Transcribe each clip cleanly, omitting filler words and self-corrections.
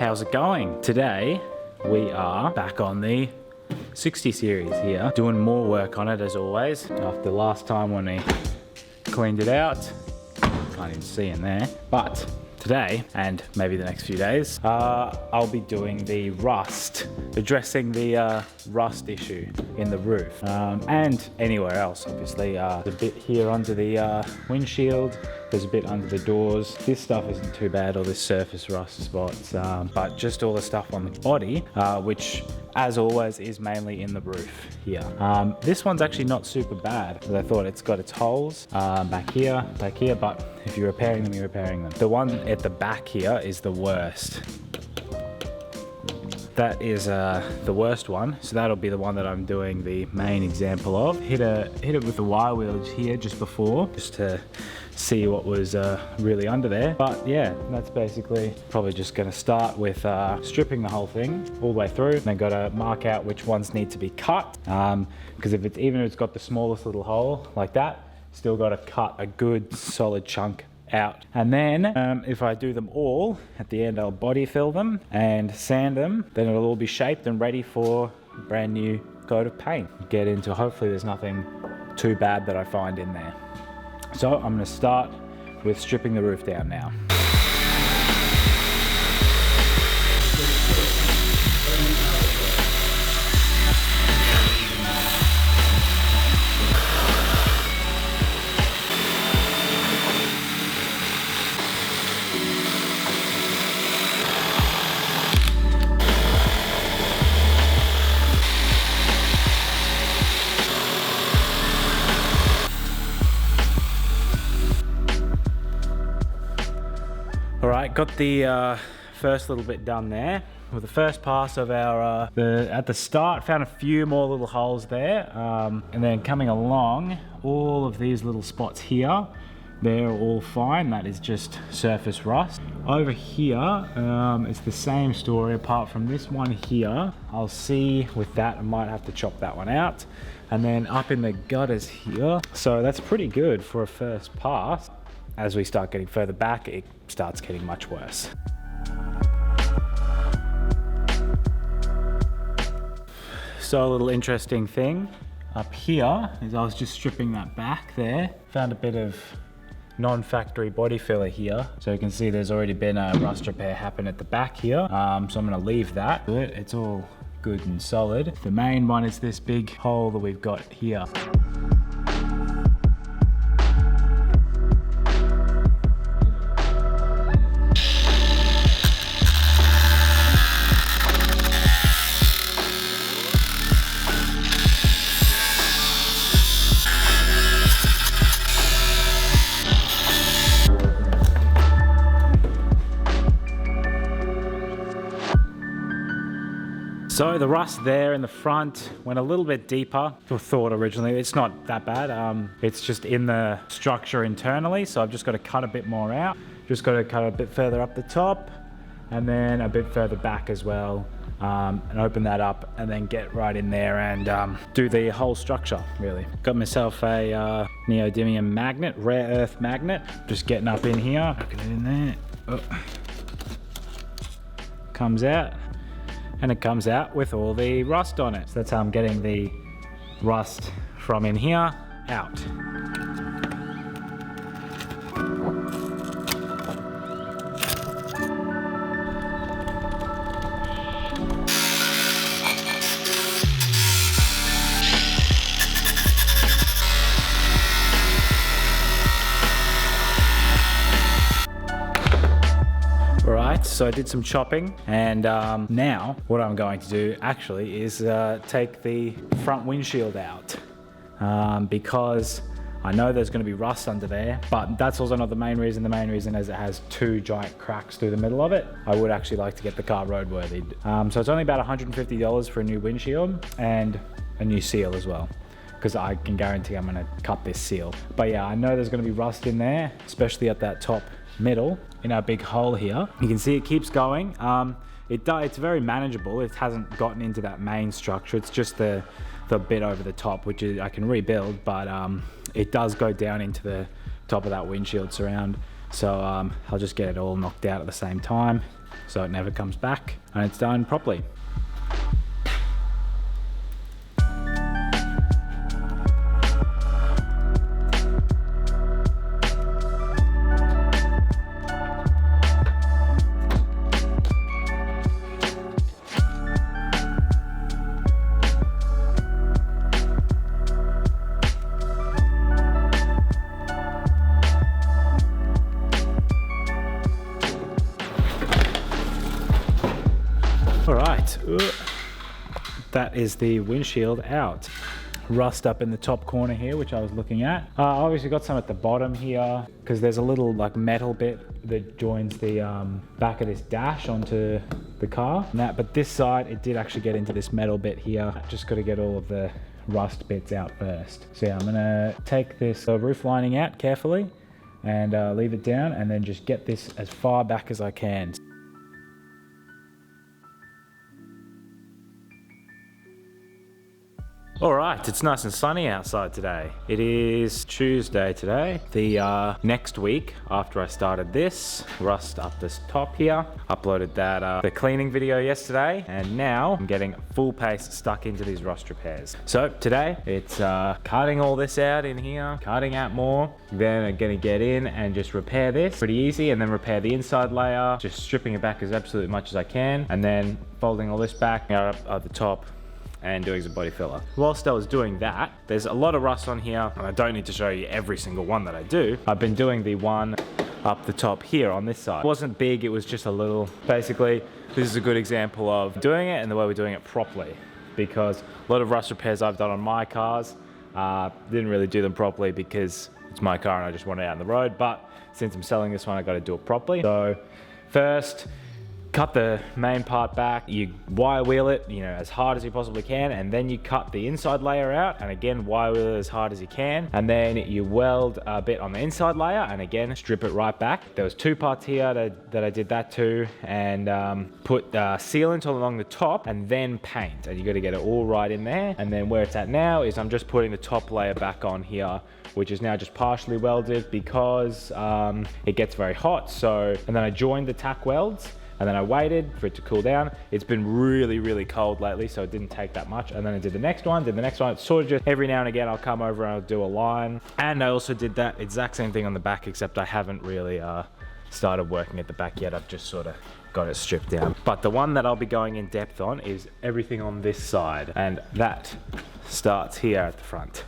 How's it going? Today we are back on the 60 series here, doing more work on it as always. After last time when we cleaned it out, can't even see in there, but today, and maybe the next few days, I'll be doing the rust, addressing the rust issue in the roof and anywhere else, obviously. There's a bit here under the windshield, there's a bit under the doors. This stuff isn't too bad, all this surface rust spots, but just all the stuff on the body, which as always is mainly in the roof here. This one's actually not super bad, because I thought it's got its holes back here, but if you're repairing them, you're repairing them. The one at the back here is the worst. That is the worst one, so that'll be the one that I'm doing the main example of. Hit it with the wire wheels here just before, just to see what was really under there. But yeah, that's basically probably just gonna start with stripping the whole thing all the way through, and then gotta mark out which ones need to be cut, because even if it's got the smallest little hole like that, still gotta cut a good solid chunk out. And then if I do them all, at the end I'll body fill them and sand them, then it'll all be shaped and ready for a brand new coat of paint. Get into, hopefully there's nothing too bad that I find in there. So I'm going to start with stripping the roof down now. Alright, got the first little bit done there. With the first pass of our, at the start, found a few more little holes there. And then coming along, all of these little spots here, they're all fine. That is just surface rust. Over here, it's the same story apart from this one here. I'll see with that, I might have to chop that one out. And then up in the gutters here. So that's pretty good for a first pass. As we start getting further back, it starts getting much worse. So a little interesting thing up here is I was just stripping that back there. Found a bit of non-factory body filler here. So you can see there's already been a rust repair happen at the back here. So I'm gonna leave that. It's all good and solid. The main one is this big hole that we've got here. So the rust there in the front went a little bit deeper than I thought originally. It's not that bad. It's just in the structure internally. So I've just got to cut a bit more out. Just got to cut a bit further up the top and then a bit further back as well. And open that up and then get right in there and do the whole structure really. Got myself a neodymium magnet, rare earth magnet. Just getting up in here, poking it in there. Oh. Comes out. And it comes out with all the rust on it. So that's how I'm getting the rust from in here out. So I did some chopping, and now what I'm going to do actually is take the front windshield out because I know there's going to be rust under there, but that's also not the main reason. The main reason is it has two giant cracks through the middle of it. I would actually like to get the car roadworthy. So it's only about $150 for a new windshield and a new seal as well, because I can guarantee I'm going to cut this seal. But yeah, I know there's going to be rust in there, especially at that top middle in our big hole here. You can see it keeps going. It's very manageable. It hasn't gotten into that main structure. It's just the bit over the top, which I can rebuild, but it does go down into the top of that windshield surround. So I'll just get it all knocked out at the same time so it never comes back and it's done properly. Alright, that is the windshield out. Rust up in the top corner here, which I was looking at. Obviously got some at the bottom here, because there's a little like metal bit that joins the back of this dash onto the car. But this side, it did actually get into this metal bit here. Just got to get all of the rust bits out first. So yeah, I'm gonna take this roof lining out carefully and leave it down, and then just get this as far back as I can. Alright, it's nice and sunny outside today. It is Tuesday today. The next week after I started this, rust up this top here, uploaded that the cleaning video yesterday, and now I'm getting full pace stuck into these rust repairs. So today it's cutting all this out in here, cutting out more, then I'm gonna get in and just repair this pretty easy, and then repair the inside layer, just stripping it back as absolutely much as I can, and then folding all this back out at the top and doing some body filler. Whilst I was doing that, there's a lot of rust on here, and I don't need to show you every single one that I do. I've been doing the one up the top here on this side. It wasn't big, it was just a little. Basically, this is a good example of doing it and the way we're doing it properly, because a lot of rust repairs I've done on my cars, didn't really do them properly because it's my car and I just want it out on the road. But since I'm selling this one, I got to do it properly. So first, cut the main part back, you wire wheel it, as hard as you possibly can, and then you cut the inside layer out, and again wire wheel it as hard as you can, and then you weld a bit on the inside layer, and again strip it right back. There was two parts here that I did that too, and put sealant along the top, and then paint, and you got to get it all right in there. And then where it's at now is I'm just putting the top layer back on here, which is now just partially welded because it gets very hot. So, and then I joined the tack welds, and then I waited for it to cool down. It's been really, really cold lately, so it didn't take that much. And then I did the next one, It's sort of just every now and again, I'll come over and I'll do a line. And I also did that exact same thing on the back, except I haven't really started working at the back yet. I've just sort of got it stripped down. But the one that I'll be going in depth on is everything on this side. And that starts here at the front.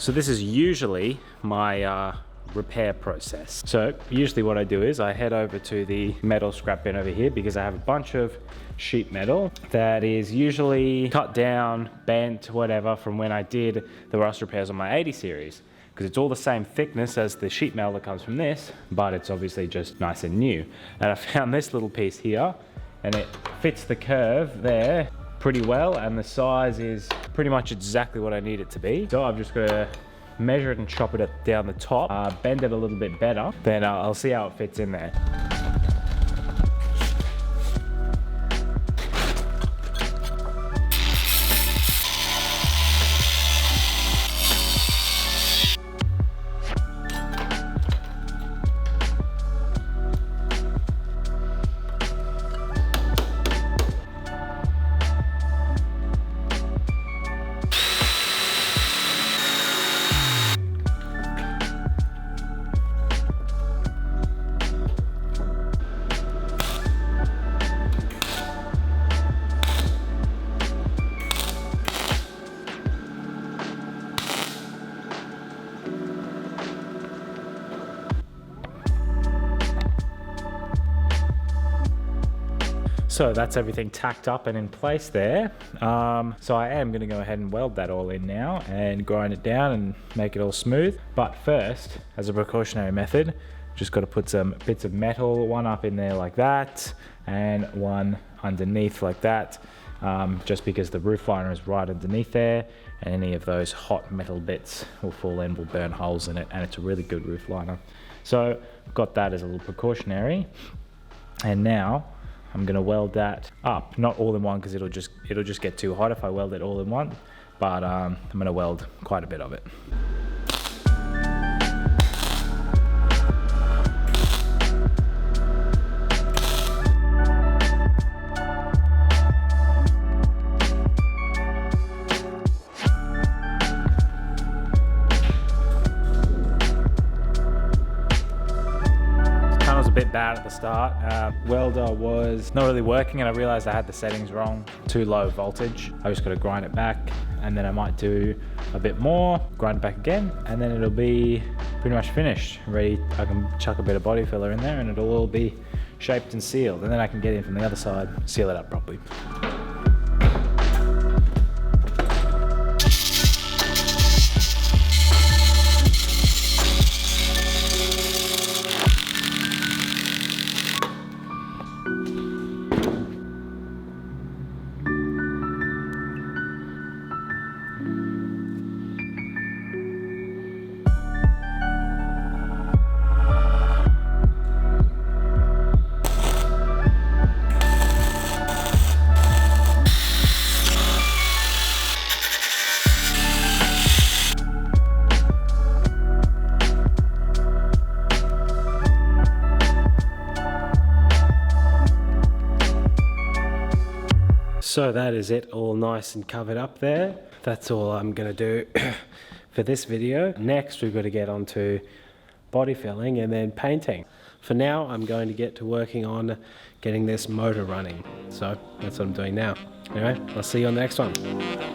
So this is usually my repair process. So usually what I do is I head over to the metal scrap bin over here, because I have a bunch of sheet metal that is usually cut down, bent, whatever, from when I did the rust repairs on my 80 series. Because it's all the same thickness as the sheet metal that comes from this, but it's obviously just nice and new. And I found this little piece here, and it fits the curve there pretty well, and the size is pretty much exactly what I need it to be. So I've just got to measure it and chop it down the top, bend it a little bit better, then I'll see how it fits in there. So that's everything tacked up and in place there. So I am going to go ahead and weld that all in now and grind it down and make it all smooth. But first, as a precautionary method, just got to put some bits of metal, one up in there like that and one underneath like that, just because the roof liner is right underneath there, and any of those hot metal bits will fall in, will burn holes in it, and it's a really good roof liner. So got that as a little precautionary, and now I'm going to weld that up, not all in one because it'll just get too hot if I weld it all in one, but I'm going to weld quite a bit of it. Bit bad at the start. Welder was not really working, and I realized I had the settings wrong, too low voltage. I just got to grind it back, and then I might do a bit more, grind it back again, and then it'll be pretty much finished, ready. I can chuck a bit of body filler in there and it'll all be shaped and sealed, and then I can get in from the other side, seal it up properly. So that is it, all nice and covered up there. That's all I'm gonna do for this video. Next, we've got to get onto body filling and then painting. For now, I'm going to get to working on getting this motor running. So that's what I'm doing now. Anyway, I'll see you on the next one.